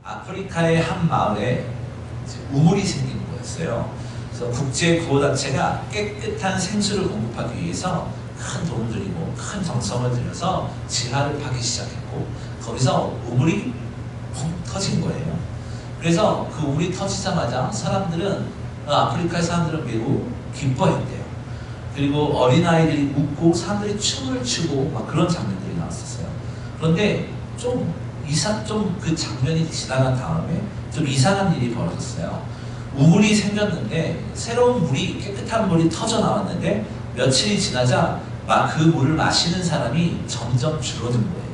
아프리카의 한 마을에 우물이 생긴 거였어요. 그래서 국제구호단체가 깨끗한 생수를 공급하기 위해서 큰 돈을 들이고 큰 정성을 들여서 지하를 파기 시작했고, 거기서 우물이 펑 터진 거예요. 그래서 그 우물이 터지자마자 아프리카의 사람들은 매우 기뻐했대요. 그리고 어린아이들이 웃고 사람들이 춤을 추고 막 그런 장면들이 나왔었어요. 그런데 그 장면이 지나간 다음에 좀 이상한 일이 벌어졌어요. 우물이 생겼는데 새로운 물이, 깨끗한 물이 터져 나왔는데 며칠이 지나자 그 물을 마시는 사람이 점점 줄어든 거예요.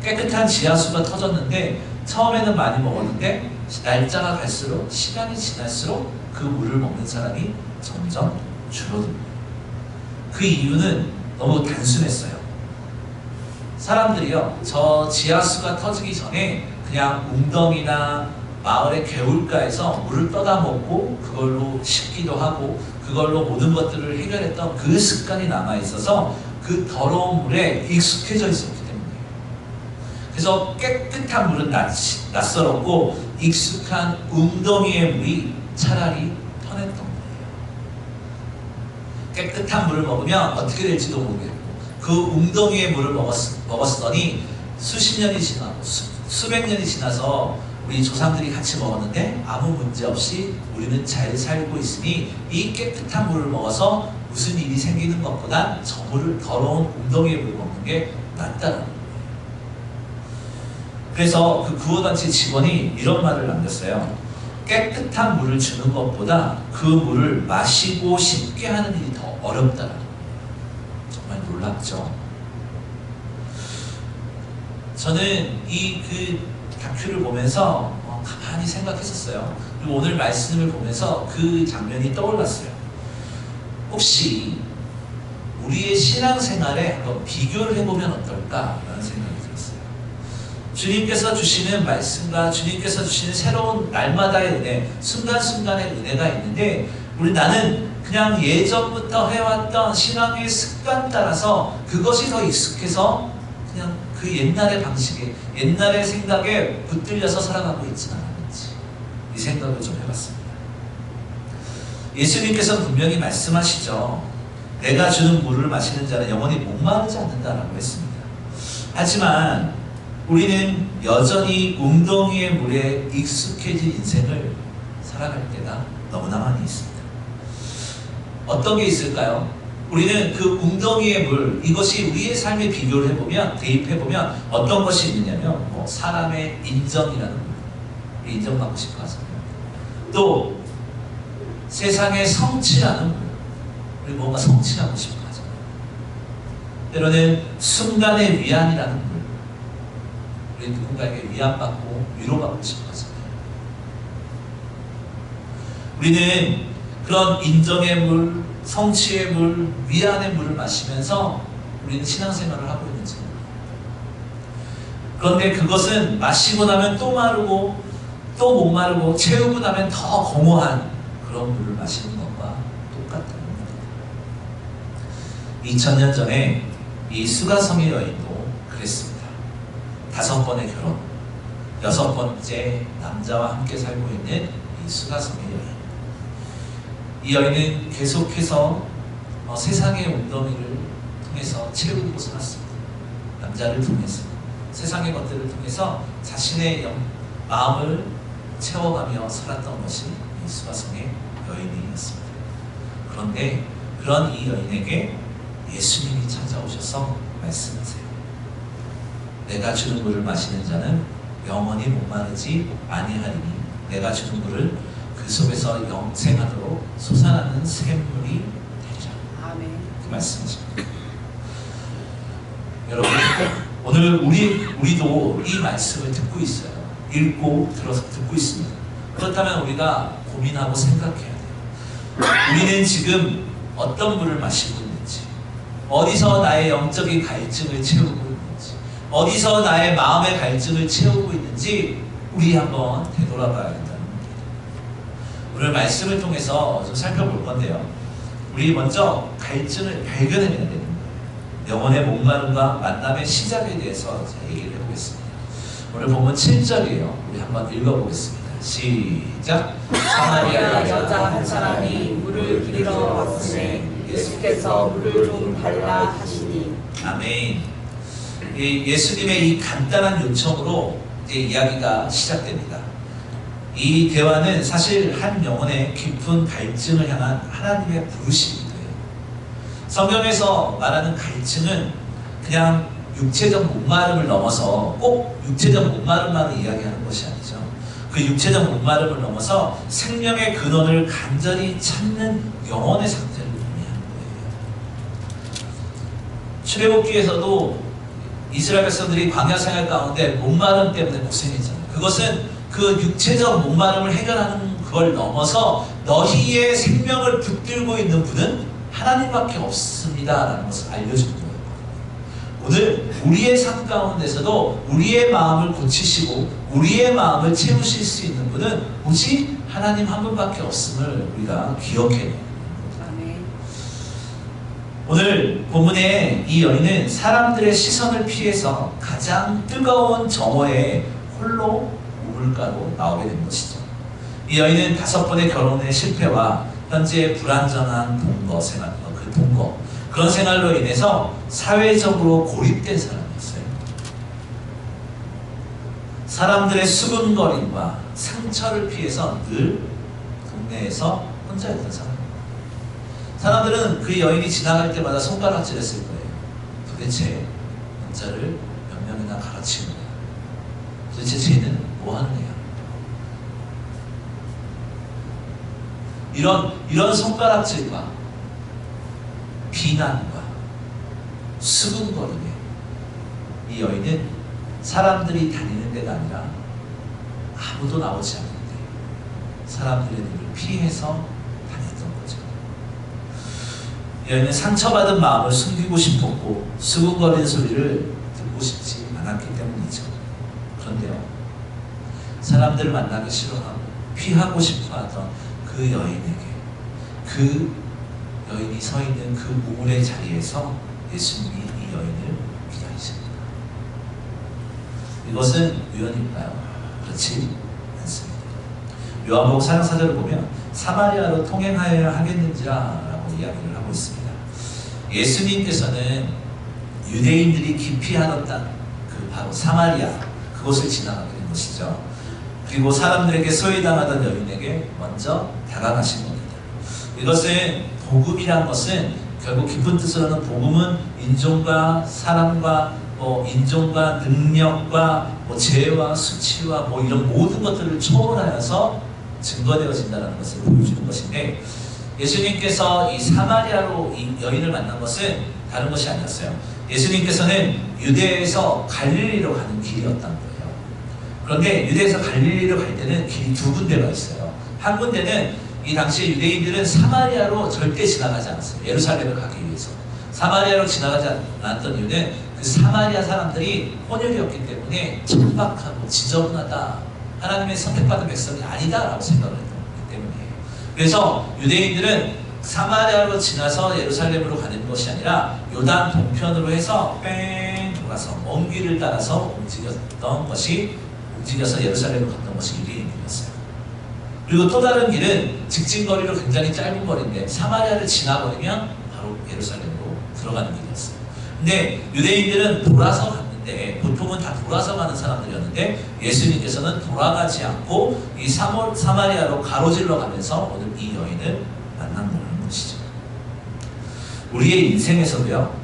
깨끗한 지하수가 터졌는데 처음에는 많이 먹었는데 날짜가 갈수록, 시간이 지날수록 그 물을 먹는 사람이 점점 줄어든 거예요. 그 이유는 너무 단순했어요. 사람들이요, 저 지하수가 터지기 전에 그냥 웅덩이나 마을의 개울가에서 물을 떠다 먹고 그걸로 씻기도 하고 그걸로 모든 것들을 해결했던 그 습관이 남아있어서 그 더러운 물에 익숙해져 있었기 때문이에요. 그래서 깨끗한 물은 낯설었고 익숙한 웅덩이의 물이 차라리 편했던 거예요. 깨끗한 물을 먹으면 어떻게 될지도 모르겠고, 그 웅덩이의 물을 먹었더니 수십 년이 지나고 수백 년이 지나서 우리 조상들이 같이 먹었는데 아무 문제 없이 우리는 잘 살고 있으니 이 깨끗한 물을 먹어서 무슨 일이 생기는 것보다 저 물을, 더러운 웅덩이의 물을 먹는 게 낫다는 거예요. 그래서 그 구호단체 직원이 이런 말을 남겼어요. 깨끗한 물을 주는 것보다 그 물을 마시고 쉽게 하는 일이 더 어렵다는 거예요. 정말 놀랍죠? 저는 그 다큐를 보면서 가만히 생각했었어요. 그리고 오늘 말씀을 보면서 그 장면이 떠올랐어요. 혹시 우리의 신앙생활에 한번 비교를 해보면 어떨까라는 생각이 들었어요. 주님께서 주시는 말씀과 주님께서 주시는 새로운 날마다의 은혜, 순간순간의 은혜가 있는데 나는 그냥 예전부터 해왔던 신앙의 습관 따라서 그것이 더 익숙해서 그냥 그 옛날의 방식에, 옛날의 생각에 붙들려서 살아가고 있지는 않은지 이 생각을 좀 해봤습니다. 예수님께서는 분명히 말씀하시죠. 내가 주는 물을 마시는 자는 영원히 목마르지 않는다라고 했습니다. 하지만 우리는 여전히 웅덩이의 물에 익숙해진 인생을 살아갈 때가 너무나 많이 있습니다. 어떤 게 있을까요? 우리는 그 웅덩이의 물, 이것이 우리의 삶에 비교를 해보면, 대입해보면 어떤 것이 있느냐면 사람의 인정이라는 물, 우리 인정받고 싶어 하잖아요. 또 세상의 성취라는 물, 우리 뭔가 성취하고 싶어 하잖아요. 때로는 순간의 위안이라는 물, 우리 누군가에게 위안받고 위로받고 싶어 하잖아요. 우리는 그런 인정의 물, 성취의 물, 위안의 물을 마시면서 우리는 신앙생활을 하고 있는지 모릅니다. 그런데 그것은 마시고 나면 또 마르고 또 목마르고 채우고 나면 더 공허한 그런 물을 마시는 것과 똑같다는 겁니다. 2000년 전에 이 수가성의 여인도 그랬습니다. 5번의 결혼, 6번째 남자와 함께 살고 있는 이 수가성의 여인. 이 여인은 계속해서 세상의 웅덩이를 통해서 채우고 살았습니다. 남자를 통해서, 세상의 것들을 통해서 자신의 마음을 채워가며 살았던 것이 이 수가성의 여인이었습니다. 그런데 그런 이 여인에게 예수님이 찾아오셔서 말씀하세요. 내가 주는 물을 마시는 자는 영원히 목마르지 아니하리니 내가 주는 물을 그 속에서 영생하도록 솟아나는 샘물이 되리라. 아멘. 그 말씀이십니다. 여러분, 오늘 우리도 이 말씀을 듣고 있어요. 읽고 들어서 듣고 있습니다. 그렇다면 우리가 고민하고 생각해야 돼요. 우리는 지금 어떤 물을 마시고 있는지, 어디서 나의 영적인 갈증을 채우고 있는지, 어디서 나의 마음의 갈증을 채우고 있는지 우리 한번 되돌아봐야 된다. 오늘 말씀을 통해서 좀 살펴볼 건데요. 우리 먼저 갈증을 발견해내야 되는 거예요. 영혼의 목마름과 만남의 시작에 대해서 얘기를 해보겠습니다. 오늘 본문 7절이에요. 우리 한번 읽어보겠습니다. 시작. 사마리아 여자 한 사람이 물을 기르러 왔으니 예수께서 물을 좀 달라 하시니. 아멘. 예수님의 이 간단한 요청으로 이제 이야기가 시작됩니다. 이 대화는 사실 한 영혼의 깊은 갈증을 향한 하나님의 부르심이에요. 성경에서 말하는 갈증은 그냥 육체적 목마름을 넘어서 꼭 육체적 목마름만을 이야기하는 것이 아니죠. 그 육체적 목마름을 넘어서 생명의 근원을 간절히 찾는 영혼의 상태를 의미하는 거예요. 출애굽기에서도 이스라엘 백성들이 광야 생활 가운데 목마름 때문에 고생했잖아요. 그것은 그 육체적 목마름을 해결하는 그걸 넘어서 너희의 생명을 붙들고 있는 분은 하나님밖에 없습니다라는 것을 알려주는 거예요. 오늘 우리의 삶 가운데서도 우리의 마음을 고치시고 우리의 마음을 채우실 수 있는 분은 오직 하나님 한 분밖에 없음을 우리가 기억해야 돼요. 오늘 본문에 이 여인은 사람들의 시선을 피해서 가장 뜨거운 정오에 홀로 우물가로 나오게 된 것이죠. 이 여인은 5번의 결혼의 실패와 현재 불안정한 동거 생활, 그런 생활로 인해서 사회적으로 고립된 사람이었어요. 사람들의 수군거림과 상처를 피해서 늘 동네에서 혼자였던 사람입니다. 사람들은 그 여인이 지나갈 때마다 손가락질했을 거예요. 도대체 남자를 몇 명이나 갈아치우는 거야. 도대체 쟤는 뭐 하는 애야? 이런 손가락질과 비난과 수군거림에 이 여인은 사람들이 다니는 데가 아니라 아무도 나오지 않는데 사람들의 눈을 피해서 다녔던 거죠. 이 여인은 상처받은 마음을 숨기고 싶었고 수군거리는 소리를 듣고 싶지 않았기 때문이죠. 그런데요, 사람들을 만나기 싫어하고 피하고 싶어하던 그 여인에게 그 여인이 서 있는 그 우물의 자리에서 예수님이 이 여인을 기다리십니다. 이것은 우연일까요? 그렇지 않습니다. 요한복음 4장 4절을 보면 사마리아로 통행하여야 하겠는지라고 이야기를 하고 있습니다. 예수님께서는 유대인들이 기피하던 땅, 그 바로 사마리아, 그곳을 지나가게 된 것이죠. 그리고 사람들에게 소외당하던 여인에게 먼저 다가가신 겁니다. 이것은 복음이란 것은 결국 깊은 뜻으로는 복음은 인종과 사람과 인종과 능력과 죄와 수치와 이런 모든 것들을 초월하여서 증거되어진다는 것을 보여주는 것인데, 예수님께서 이 사마리아로 이 여인을 만난 것은 다른 것이 아니었어요. 예수님께서는 유대에서 갈릴리로 가는 길이었던 거예요. 그런데 유대에서 갈릴리로 갈 때는 길이 두 군데가 있어요. 한 군데는 이 당시 유대인들은 사마리아로 절대 지나가지 않았어요. 예루살렘을 가기 위해서. 사마리아로 지나가지 않았던 이유는 그 사마리아 사람들이 혼혈이었기 때문에 천박하고 지저분하다, 하나님의 선택받은 백성이 아니다라고 생각을 했기 때문이에요. 그래서 유대인들은 사마리아로 지나서 예루살렘으로 가는 것이 아니라 요단 동편으로 해서 뺑 돌아서 먼 길을 따라서 움직여서 예루살렘으로 갔던 것이 유대인들이었어요. 그리고 또 다른 길은 직진거리로 굉장히 짧은 거리인데 사마리아를 지나버리면 바로 예루살렘으로 들어가는 길이었어요. 근데 유대인들은 돌아서 갔는데, 보통은 다 돌아서 가는 사람들이었는데 예수님께서는 돌아가지 않고 이 사마리아로 가로질러 가면서 오늘 이 여인을 만난 것이죠. 우리의 인생에서도요,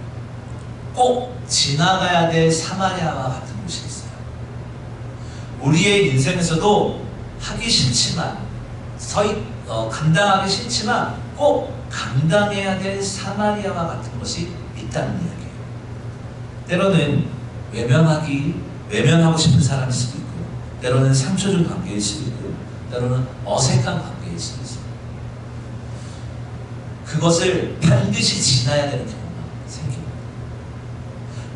꼭 지나가야 될 사마리아와 같은 곳이 있어요. 우리의 인생에서도 하기 싫지만 감당하기 싫지만 꼭 감당해야 될 사마리아와 같은 것이 있다는 이야기예요. 때로는 외면하고 싶은 사람일 수도 있고, 때로는 상처 준 관계일 수도 있고, 때로는 어색한 관계일 수도 있어요. 그것을 반드시 지나야 되는 경우가 생깁니다.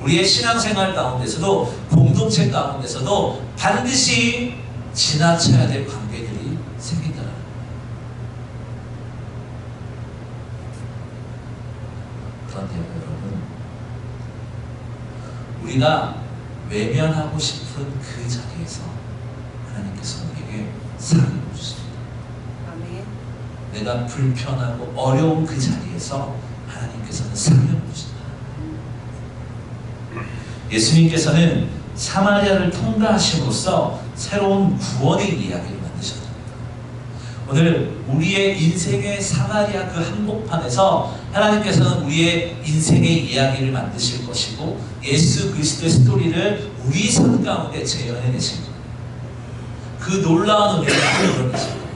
우리의 신앙생활 가운데서도, 공동체 가운데서도 반드시 지나쳐야 될 관계들이 생긴다는 거예요. 그런데요, 여러분, 우리가 외면하고 싶은 그 자리에서 하나님께서 우리에게 사랑을 주십니다. 아멘. 내가 불편하고 어려운 그 자리에서 하나님께서는 사랑을 주신다. 예수님께서는 사마리아를 통과하심으로써 새로운 구원의 이야기를 만드셨습니다. 오늘 우리의 인생의 사마리아 그 한복판에서 하나님께서는 우리의 인생의 이야기를 만드실 것이고 예수 그리스도의 스토리를 우리 삶 가운데 재현해내실 거예요. 그 놀라운 은혜를 만들어내실 거예요.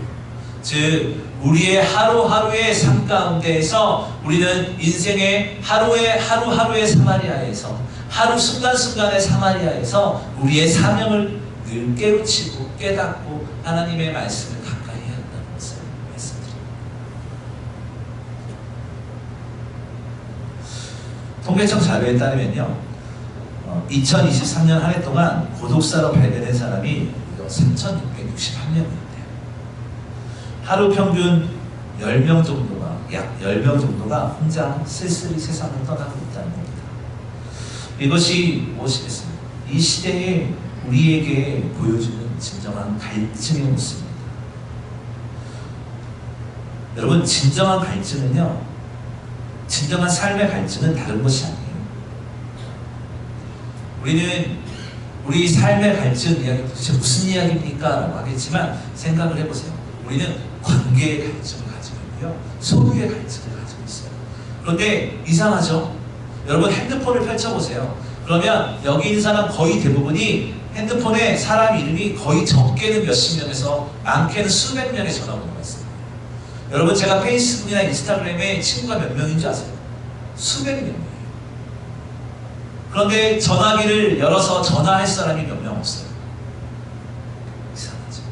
즉 우리의 하루하루의 삶 가운데에서 우리는 인생의 하루하루의 사마리아에서 하루 순간순간의 사마리아에서 우리의 사명을 늘 깨우치고 깨닫고 하나님의 말씀을 가까이 해야 한다는 것을 말씀드립니다. 통계청 자료에 따르면요 2023년 한 해 동안 고독사로 발견된 사람이 3,661명이었대요. 하루 평균 10명 정도가 약 10명 정도가 혼자 쓸쓸히 세상을 떠나고 있다는 겁니다. 이것이 무엇이겠습니까? 이 시대에 우리에게 보여주는 진정한 갈증의 모습입니다. 여러분 진정한 갈증은요 진정한 삶의 갈증은 다른 것이 아니에요. 우리는 우리 삶의 갈증 이야기 도대체 무슨 이야기입니까? 라고 하겠지만 생각을 해보세요. 우리는 관계의 갈증을 가지고 있고요 소유의 갈증을 가지고 있어요. 그런데 이상하죠? 여러분 핸드폰을 펼쳐보세요. 그러면 여기 있는 사람 거의 대부분이 핸드폰에 사람 이름이 거의 적게는 몇십 명에서 많게는 수백 명의 전화번호가 있어요. 여러분 제가 페이스북이나 인스타그램에 친구가 몇 명인 줄 아세요? 수백 명이에요. 그런데 전화기를 열어서 전화할 사람이 몇 명 없어요. 이상하죠?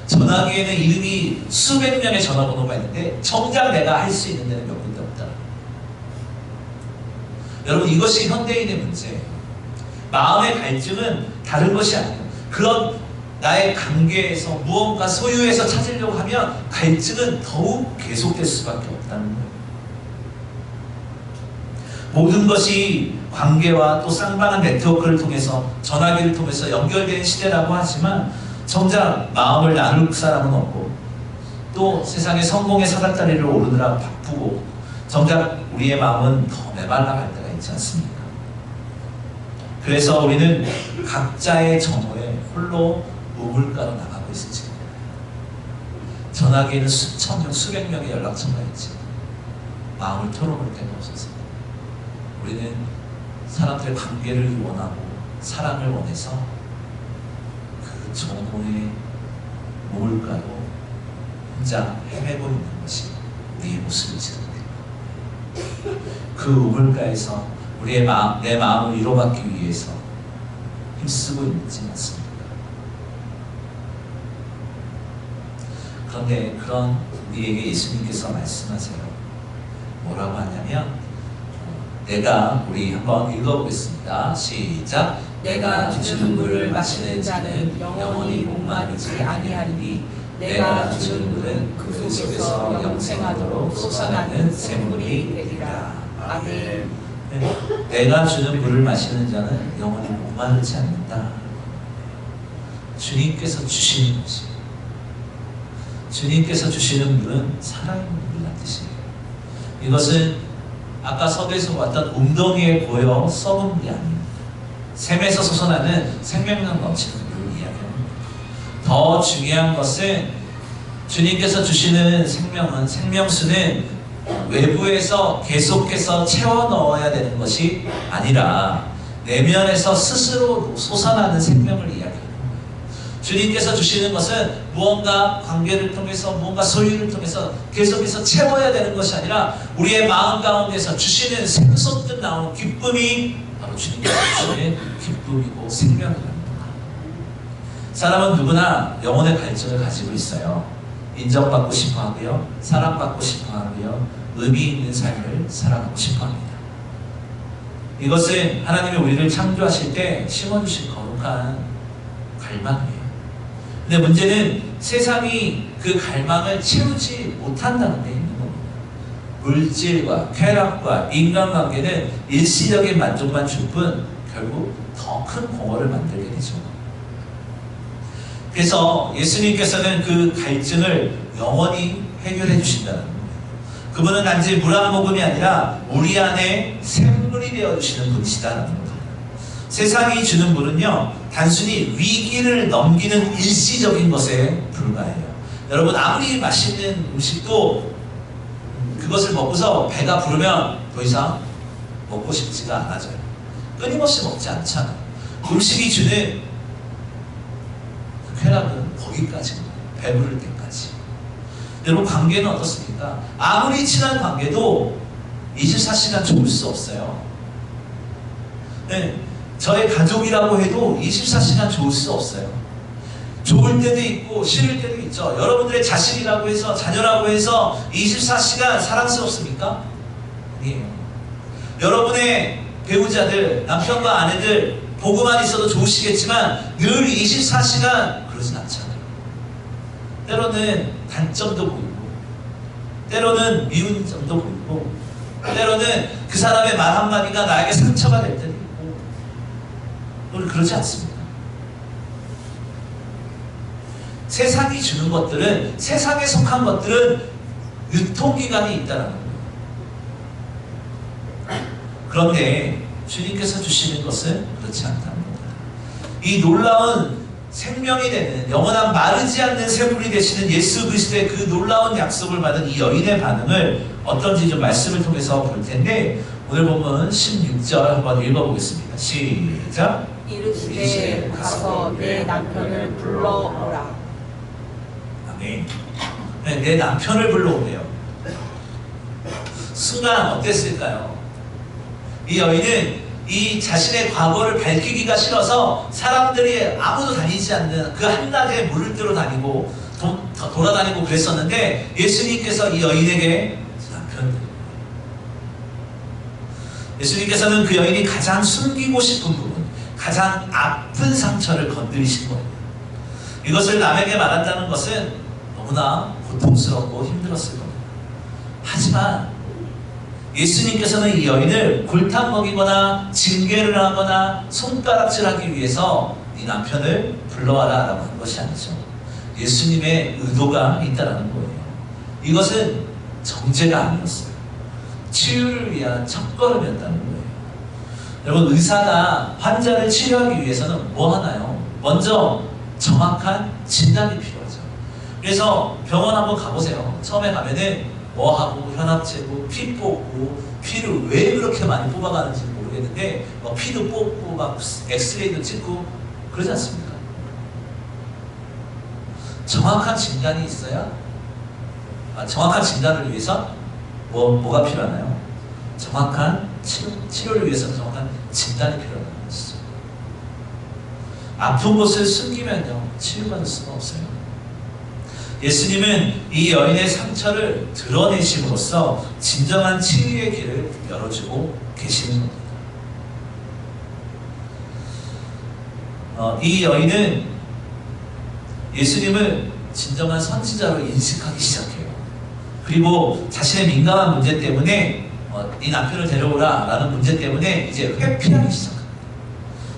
전화기에는 이름이 수백 명의 전화번호가 있는데 정작 내가 할 수 있는 데는 몇 군데 없다. 여러분 이것이 현대인의 문제예요. 마음의 갈증은 다른 것이 아니에요. 그런 나의 관계에서 무언가 소유해서 찾으려고 하면 갈증은 더욱 계속될 수밖에 없다는 거예요. 모든 것이 관계와 또 쌍방한 네트워크를 통해서 전화기를 통해서 연결된 시대라고 하지만 정작 마음을 나눌 사람은 없고 또 세상의 성공의 사닥다리를 오르느라 바쁘고 정작 우리의 마음은 더 메말라갈 때가 있지 않습니까? 그래서 우리는 각자의 정오에 홀로 우물가로 나가고 있을지 전화기에는 수천 명, 수백 명의 연락처가 있지 마음을 털어볼 데가 없어서 우리는 사람들의 관계를 원하고 사랑을 원해서 그 정오의 우물가로 혼자 헤매고 있는 것이 우리의 모습이지. 그 우물가에서 우리의 내 마음을 위로받기 위해서 힘쓰고 있지 않습니까? 그런데 그런 우리에게 예수님께서 말씀하세요. 뭐라고 하냐면 우리 한번 읽어보겠습니다. 시작. 내가 주는 물을 마시는 자는 영원히 목마르지 아니하리니 내가 주는 물은 그 속에서 영생하도록 솟아나는 샘물이 되리라. 아멘. 내가 주는 물을 마시는 자는 영원히 목마르지 않는다. 주님께서 주시는 것이 주님께서 주시는 물은 살아있는 물이라는 뜻이에요. 이것은 아까 서두에서 봤던 웅덩이에 고여 썩은 물이 아닙니다. 샘에서 솟아나는 생명력 넘치는 물을 이야기합니다. 더 중요한 것은 주님께서 주시는 생명수는 외부에서 계속해서 채워 넣어야 되는 것이 아니라 내면에서 스스로 솟아나는 생명을 이야기합니다. 주님께서 주시는 것은 무언가 관계를 통해서 무언가 소유를 통해서 계속해서 채워야 되는 것이 아니라 우리의 마음 가운데서 주시는 샘솟듯 나오는 기쁨이 바로 주님께서 주시는 기쁨이고 생명입니다. 사람은 누구나 영혼의 갈증을 가지고 있어요. 인정받고 싶어 하고요. 사랑받고 싶어 하고요. 의미 있는 삶을 살아가고 싶어 합니다. 이것은 하나님이 우리를 창조하실 때 심어주신 거룩한 갈망이에요. 근데 문제는 세상이 그 갈망을 채우지 못한다는 데 있는 겁니다. 물질과 쾌락과 인간관계는 일시적인 만족만 줄 뿐 결국 더 큰 공허를 만들게 되죠. 그래서 예수님께서는 그 갈증을 영원히 해결해 주신다는 거예요. 그분은 단지 물 한 모금이 아니라 우리 안에 샘물이 되어주시는 분이시다는 겁니다. 세상이 주는 물은요, 단순히 위기를 넘기는 일시적인 것에 불과해요. 여러분, 아무리 맛있는 음식도 그것을 먹고서 배가 부르면 더 이상 먹고 싶지가 않아져요. 끊임없이 먹지 않잖아요. 음식이 주는 그 쾌락은 거기까지입니다. 배부를 때까지. 여러분, 관계는 어떻습니까? 아무리 친한 관계도 24시간 좋을 수 없어요. 네, 저의 가족이라고 해도 24시간 좋을 수 없어요. 좋을 때도 있고 싫을 때도 있죠. 여러분들의 자식이라고 해서, 자녀라고 해서 24시간 사랑스럽습니까? 아니에요. 여러분의 배우자들, 남편과 아내들 보고만 있어도 좋으시겠지만 늘 24시간 그러진 않잖아요. 때로는 단점도 보이고, 때로는 미운 점도 보이고, 때로는 그 사람의 말 한마디가 나에게 상처가 될 때도 있고, 우리 그러지 않습니다. 세상이 주는 것들은, 세상에 속한 것들은 유통기간이 있다는 거예요. 그런데 주님께서 주시는 것은 그렇지 않다는 겁니다. 이 놀라운 생명이 되는, 영원한 마르지 않는 샘물이 되시는 예수 그리스도의 그 놀라운 약속을 받은 이 여인의 반응을 어떤지 좀 말씀을 통해서 볼 텐데, 오늘 보면 16절 한번 읽어보겠습니다. 시작. 이르시되 가서 내 남편을 불러오라. 아멘. 네, 내 남편을 불러오래요. 순간 어땠을까요? 이 여인은 이 자신의 과거를 밝히기가 싫어서 사람들이 아무도 다니지 않는 그 한낮에 물을 뜨러 다니고 돌아다니고 그랬었는데, 예수님께서 이 여인에게 예수님께서는 그 여인이 가장 숨기고 싶은 부분, 가장 아픈 상처를 건드리신 거예요. 이것을 남에게 말한다는 것은 너무나 고통스럽고 힘들었을 겁니다. 하지만 예수님께서는 이 여인을 골탕 먹이거나 징계를 하거나 손가락질하기 위해서 네 남편을 불러와라 라고 한 것이 아니죠. 예수님의 의도가 있다는 거예요. 이것은 정죄가 아니었어요. 치유를 위한 첫걸음이었다는 거예요. 여러분, 의사가 환자를 치료하기 위해서는 뭐 하나요? 먼저 정확한 진단이 필요하죠. 그래서 병원 한번 가보세요. 처음에 가면은 뭐 하고 혈압 재고 피 뽑고, 피를 왜 그렇게 많이 뽑아가는지 모르겠는데 피도 뽑고 막 엑스레이도 찍고 그러지 않습니까? 정확한 진단이 있어야, 정확한 진단을 위해서 뭐가 필요하나요? 정확한 치료를 위해서는 정확한 진단이 필요하다는 것이죠. 아픈 곳을 숨기면요, 치유받을 수가 없어요. 예수님은 이 여인의 상처를 드러내심으로써 진정한 치유의 길을 열어주고 계시는 겁니다. 이 여인은 예수님을 진정한 선지자로 인식하기 시작해요. 그리고 자신의 민감한 문제 때문에 네 남편을 데려오라 라는 문제 때문에 이제 회피하기 시작합니다.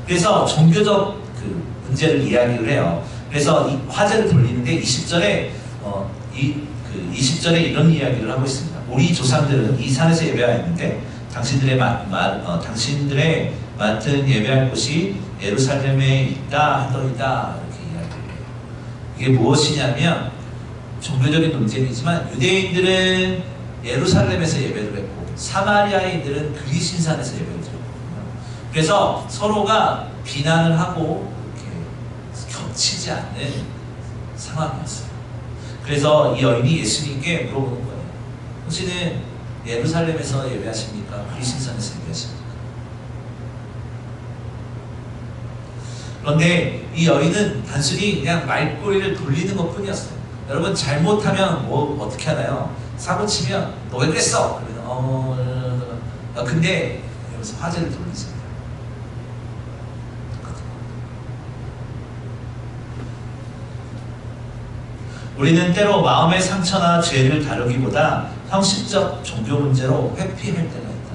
그래서 종교적 그 문제를 이야기를 해요. 그래서 이 화제를 돌리는데 20절에 20절에 이런 이야기를 하고 있습니다. 우리 조상들은 이 산에서 예배하였는데 당신들의 맡은 예배할 곳이 예루살렘에 있다 하더이다, 이렇게 이야기를 해요. 이게 무엇이냐면, 종교적인 논쟁이지만 유대인들은 예루살렘에서 예배를 했고 사마리아인들은 그리신산에서 예배를 드렸거든요. 그래서 서로가 비난을 하고 이렇게 겹치지 않는 상황이었어요. 그래서 이 여인이 예수님께 물어보는 거예요. 당신은 예루살렘에서 예배하십니까? 그리신산에서 예배하십니까? 그런데 이 여인은 단순히 그냥 말꼬리를 돌리는 것 뿐이었어요. 여러분, 잘못하면 어떻게 하나요? 사고 치면 너 왜 그랬어? 그러면 근데 여기서 화제를 돌리세요. 우리는 때로 마음의 상처나 죄를 다루기보다 형식적 종교 문제로 회피할 때가 있다.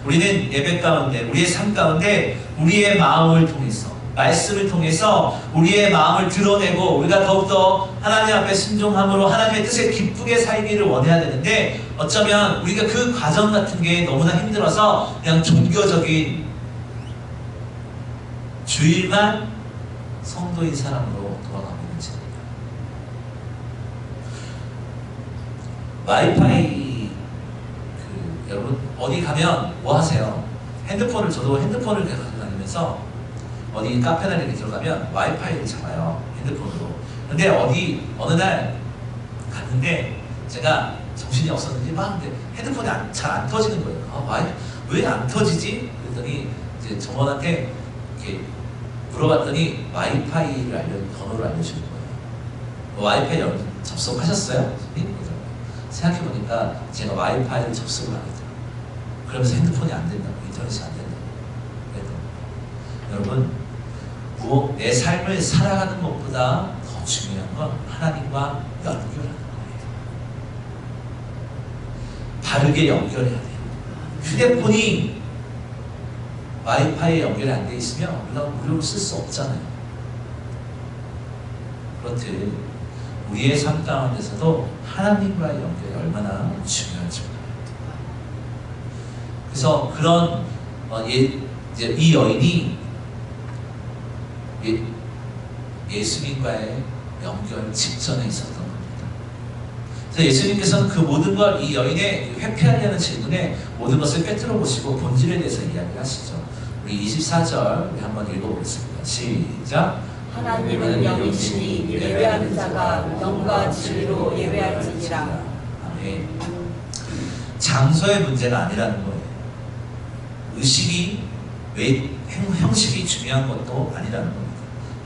우리는 예배 가운데, 우리의 삶 가운데 우리의 마음을 통해서, 말씀을 통해서 우리의 마음을 드러내고 우리가 더욱더 하나님 앞에 순종함으로 하나님의 뜻에 기쁘게 살기를 원해야 되는데, 어쩌면 우리가 그 과정 같은 게 너무나 힘들어서 그냥 종교적인 주일만 성도인 사람으로 돌아가고 있는 것입니다. 와이파이 여러분 어디 가면 뭐 하세요? 저도 핸드폰을 계속 다니면서 어디 카페나 이렇게 들어가면 와이파이를 잡아요, 핸드폰으로. 근데 어느 날 갔는데 제가 정신이 없었는지 막 근데 핸드폰이 잘 안 터지는 거예요. 왜 안 터지지? 그랬더니 이제 정원한테 이렇게 물어봤더니 와이파이를 번호를 알려주는 거예요. 와이파이 여러분 접속하셨어요? 생각해보니까 제가 와이파이를 접속을 안 했더라고요. 그러면서 핸드폰이 안 된다고, 인터넷이 안 된다고 그랬더라고요. 여러분, 내 삶을 살아가는 것보다 더 중요한 건 하나님과 연결하는 거예요. 바르게 연결해야 돼요. 휴대폰이 와이파이에 연결이 안 돼 있으면 우리가 무료로 쓸 수 없잖아요. 그렇듯 우리의 삶 가운데서도 하나님과의 연결이 얼마나 중요한지 몰라요. 그래서 그런 이 여인이 예수님과의 연결 직전에 있었던 겁니다. 그래서 예수님께서는 그 모든 걸 이 여인의 회피하려는 질문에 모든 것을 꿰뚫어 보시고 본질에 대해서 이야기를 하시죠. 우리 24절 우리 한번 읽어보겠습니다. 시작. 하나님은 영이시니 예배하는 자가 영과 진리로 예배할지니라. 아멘. 장소의 문제가 아니라는 거예요. 의식이, 형식이 중요한 것도 아니라는 겁니다.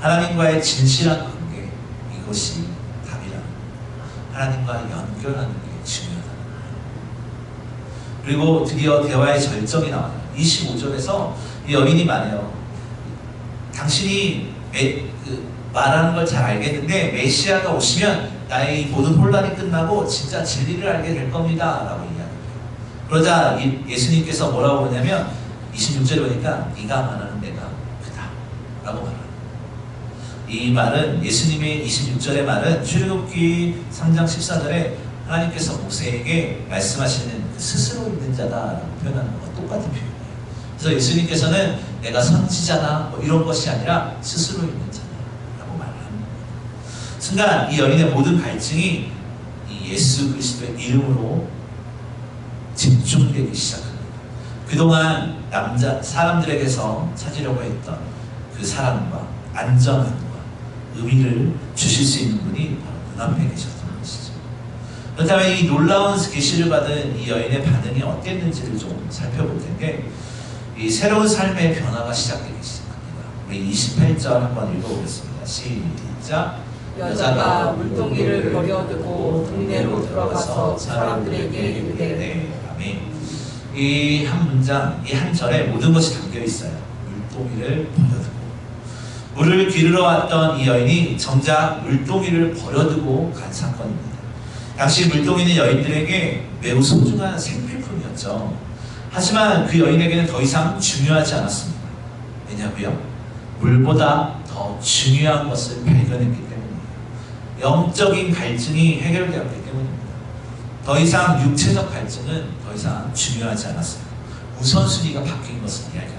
하나님과의 진실한 관계, 이것이 답이라는 겁니다. 하나님과 연결하는 게 중요하다는 거예요. 그리고 드디어 대화의 절정이 나와요. 25절에서 이 여인이 말해요. 당신이 말하는 걸 잘 알겠는데 메시아가 오시면 나의 이 모든 혼란이 끝나고 진짜 진리를 알게 될 겁니다 라고 이야기해요. 그러자 예수님께서 뭐라고 하냐면 26절에 보니까 네가 말하는 내가 그다 라고 말합니다. 이 말은, 예수님의 26절의 말은 출애굽기 3장 14절에 하나님께서 모세에게 말씀하시는 그 스스로 있는 자다라고 표현하는 것과 똑같은 표현이에요. 그래서 예수님께서는 내가 선지자나 뭐 이런 것이 아니라 스스로 있는 자다라고 말을 합니다. 순간 이 여인의 모든 갈증이 이 예수 그리스도의 이름으로 집중되기 시작합니다. 그동안 사람들에게서 찾으려고 했던 그 사랑과 안전함과 의미를 주실 수 있는 분이 바로 눈앞에 계셨던 것이죠. 그렇다면 이 놀라운 계시를 받은 이 여인의 반응이 어땠는지를 좀 살펴볼 텐데, 이 새로운 삶의 변화가 시작되기 시작합니다. 우리 28절 한번 읽어보겠습니다. 시작. 여자가 물동이를 버려두고 동네로 들어가서 사람들에게 이르되. 아멘. 이 한 문장, 이 한 절에 모든 것이 담겨 있어요. 물동이를 버려두고. 물을 기르러 왔던 이 여인이 정작 물동이를 버려두고 간 사건입니다. 당시 물동이는 여인들에게 매우 소중한 생필품이었죠. 하지만 그 여인에게는 더 이상 중요하지 않았습니다. 왜냐고요? 물보다 더 중요한 것을 발견했기 때문이에요. 영적인 갈증이 해결되었기 때문입니다. 더 이상 육체적 갈증은 더 이상 중요하지 않았습니다. 우선순위가 바뀐 것을 이야기합니다.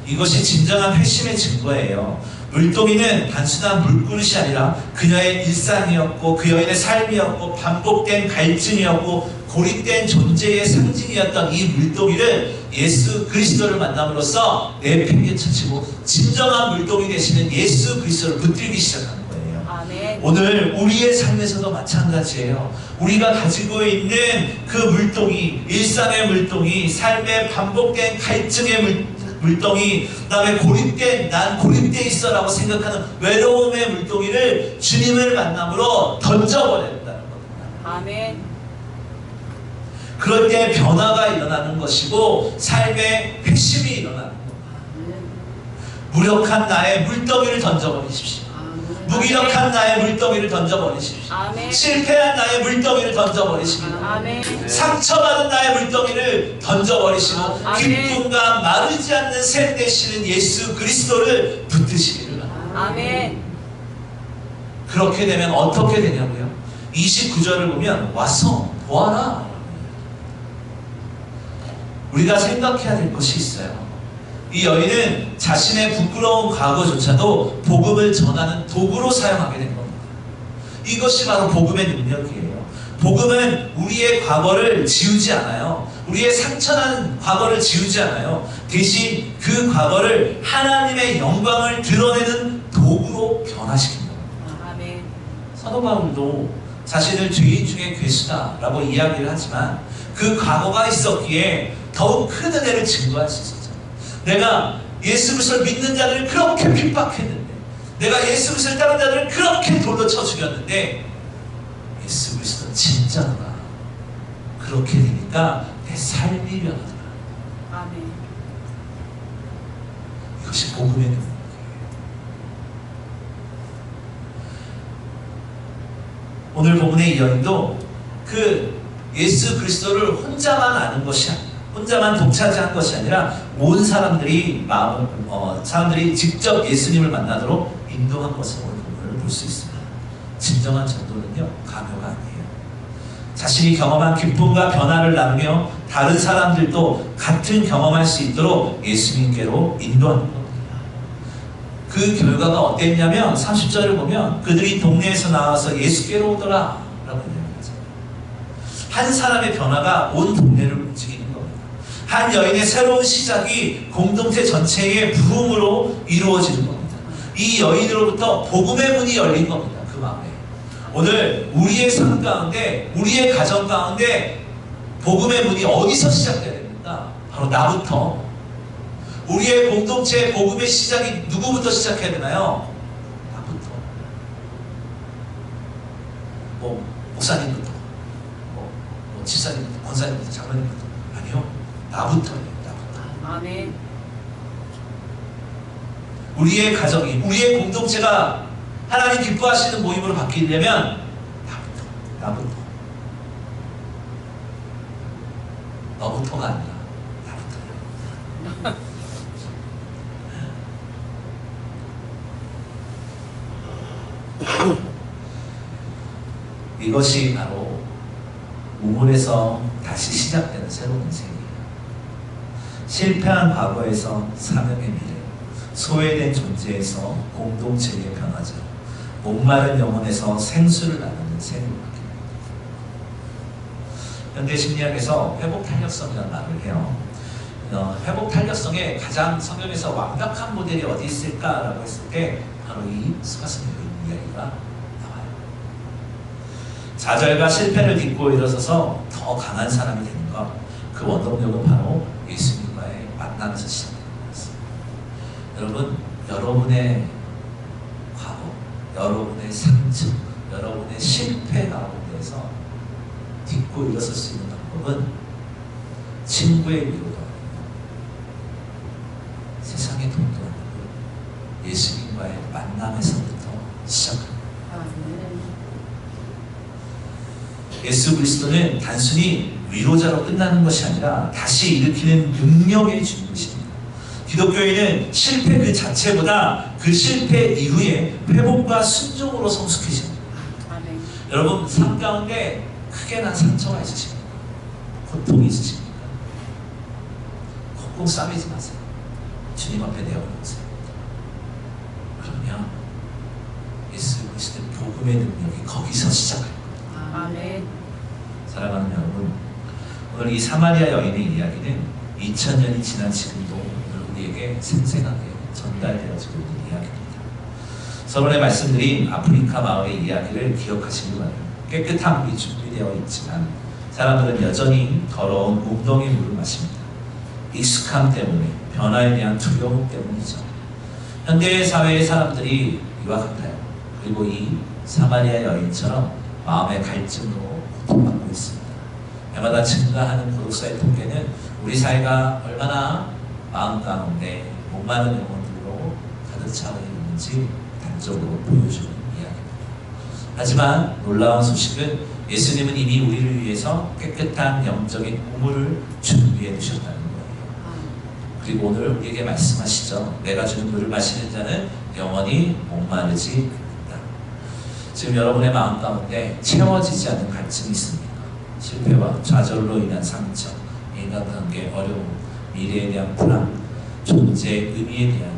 이것이 진정한 회심의 증거예요. 물동이는 단순한 물그릇이 아니라 그녀의 일상이었고 그 여인의 삶이었고 반복된 갈증이었고 고립된 존재의 상징이었던 이 물동이를 예수 그리스도를 만남으로써 내팽개쳐치고 진정한 물동이 되시는 예수 그리스도를 붙들기 시작하는 거예요. 아멘. 오늘 우리의 삶에서도 마찬가지예요. 우리가 가지고 있는 그 물동이, 일상의 물동이, 삶의 반복된 갈증의 물동이, 그 다음에 난 고립되어 있어 라고 생각하는 외로움의 물동이를 주님을 만남으로 던져버려야 된다는 겁니다. 아멘. 그럴 때 변화가 일어나는 것이고 삶의 회심이 일어나는 겁니다. 무력한 나의 물더미를 던져버리십시오. 무기력한 나의 물덩이를 던져버리십시오. 아멘. 실패한 나의 물덩이를 던져버리시고 아멘. 상처받은 나의 물덩이를 던져버리시고 아멘. 기쁨과 마르지 않는 샘 되시는 예수 그리스도를 붙드시기를 바랍니다. 아멘. 그렇게 되면 어떻게 되냐고요? 29절을 보면 와서 보아라. 우리가 생각해야 될 것이 있어요. 이 여인은 자신의 부끄러운 과거조차도 복음을 전하는 도구로 사용하게 된 겁니다. 이것이 바로 복음의 능력이에요. 복음은 우리의 과거를 지우지 않아요. 우리의 상처난 과거를 지우지 않아요. 대신 그 과거를 하나님의 영광을 드러내는 도구로 변화시킵니다. 아멘. 사도 바울도 자신을 죄인 중에 괴수다라고 이야기를 하지만 그 과거가 있었기에 더욱 큰 은혜를 증거할 수 있었죠. 내가 예수 그리스도를 믿는 자들을 그렇게 핍박했는데, 내가 예수 그리스도를 따르는 자들을 그렇게 돌로 쳐 죽였는데 예수 그리스도는 진짜더라. 그렇게 되니까 내 삶이 변하더라. 아멘. 이것이 복음의 능력이에요. 오늘 본문의 이 여인도 그 예수 그리스도를 혼자만 아는 것이 아니라, 혼자만 독차지한 것이 아니라 온 사람들이 사람들이 직접 예수님을 만나도록 인도한 것을 오늘 본문을 볼 수 있습니다. 진정한 전도는요, 강요가 아니에요. 자신이 경험한 기쁨과 변화를 나누며 다른 사람들도 같은 경험할 수 있도록 예수님께로 인도하는 겁니다. 그 결과가 어땠냐면 30절을 보면 그들이 동네에서 나와서 예수께로 오더라 라고 이야기하죠. 한 사람의 변화가 온 동네를 움직이는 겁니다. 한 여인의 새로운 시작이 공동체 전체의 부흥으로 이루어지는 겁니다. 이 여인으로부터 복음의 문이 열린 겁니다. 그 마음에. 오늘 우리의 삶 가운데, 우리의 가정 가운데 복음의 문이 어디서 시작돼야 됩니까? 바로 나부터. 우리의 공동체의 복음의 시작이 누구부터 시작해야 되나요? 나부터. 목사님부터, 집사님부터, 권사님부터, 장로님부터. 아니요, 나부터예요. 나부터. 아멘. 우리의 가정이, 우리의 공동체가 하나님 기뻐하시는 모임으로 바뀌려면 나부터. 너부터가 아니라 나부터예요. 이것이 바로 우물에서 다시 시작되는 새로운 인생이에요. 실패한 과거에서 사명의 미래, 소외된 존재에서 공동체의 변화죠. 목마른 영혼에서 생수를 나누는 생을 받게 됩니다. 현대 심리학에서 회복 탄력성이라는 말을 해요. 회복 탄력성의 가장 성경에서 완벽한 모델이 어디 있을까라고 했을 때 바로 이 스가랴 이야기가 나와요. 좌절과 실패를 딛고 일어서서 더 강한 사람이 되는 것, 그 원동력은 바로 예수님과의 만남에서 시작되는 것입니다. 여러분, 여러분의 과거, 여러분의 상처, 여러분의 실패 가운데서 딛고 일어설 수 있는 방법은 친구의 위로가 아니고 세상의 돈도 아니고 예수님과의 만남에서부터 시작합니다. 예수 그리스도는 단순히 위로자로 끝나는 것이 아니라 다시 일으키는 능력의 주님이십니다. 기독교인은 실패 그 자체보다 그 실패 이후에 회복과 순종으로 성숙해집니다. 아멘. 여러분, 삶 가운데 크게 난 상처가 있으십니까? 고통이 있으십니까? 콩콩 싸매지 마세요. 주님 앞에 내어놓으세요. 그러면 예수 그리스도의 복음의 능력이 거기서 시작할 겁니다. 아멘. 사랑하는 여러분, 오늘 이 사마리아 여인의 이야기는 2000년이 지난 지금도 오늘 우리에게 생생하게 전달되어지고 있는 이야기입니다. 서론에 말씀드린 아프리카 마을의 이야기를 기억하시기 바랍니다. 깨끗한 물이 준비되어 있지만 사람들은 여전히 더러운 웅덩이 물을 마십니다. 익숙함 때문에, 변화에 대한 두려움 때문이죠. 현대 사회의 사람들이 이와 같아요. 그리고 이 사마리아 여인처럼 마음의 갈증으로 고통받고 있습니다. 해마다 증가하는 고독사의 통계는 우리 사회가 얼마나 마음 가운데 목마른 영혼들로 가득 차고 있는지 단적으로 보여주는 하지만 놀라운 소식은 예수님은 이미 우리를 위해서 깨끗한 영적인 우물을 준비해 두셨다는 거예요. 그리고 오늘 우리에게 말씀하시죠. 내가 주는 물을 마시는 자는 영원히 목마르지 않는다. 지금 여러분의 마음 가운데 채워지지 않는 갈증이 있습니까? 실패와 좌절로 인한 상처, 인간관계 어려움, 미래에 대한 불안, 존재의 의미에 대한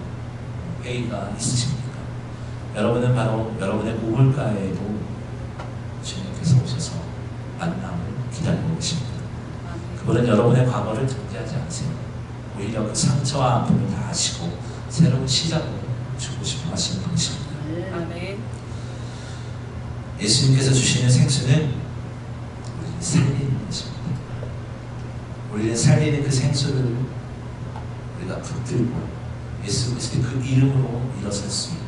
회의가 있으십니까? 여러분은 바로 여러분의 우물가에도 주님께서 오셔서 만남을 기다리고 계십니다. 그분은 여러분의 과거를 정죄하지 않으세요. 오히려 그 상처와 아픔을 다 하시고 새로운 시작을 주고 싶어 하시는 분이십니다. 아멘. 예수님께서 주시는 생수는 우리를 살리는 것입니다. 우리를 살리는 그 생수를 우리가 붙들고 예수 그리스도의 그 이름으로 일어설 수 있는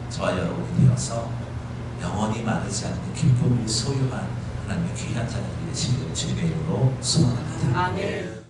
저와 여러분이 되어서 영원히 마르지 않는 기쁨을 소유한 하나님의 귀한 자녀들이 되시기를 주님의 이름으로 소원합니다. 아멘.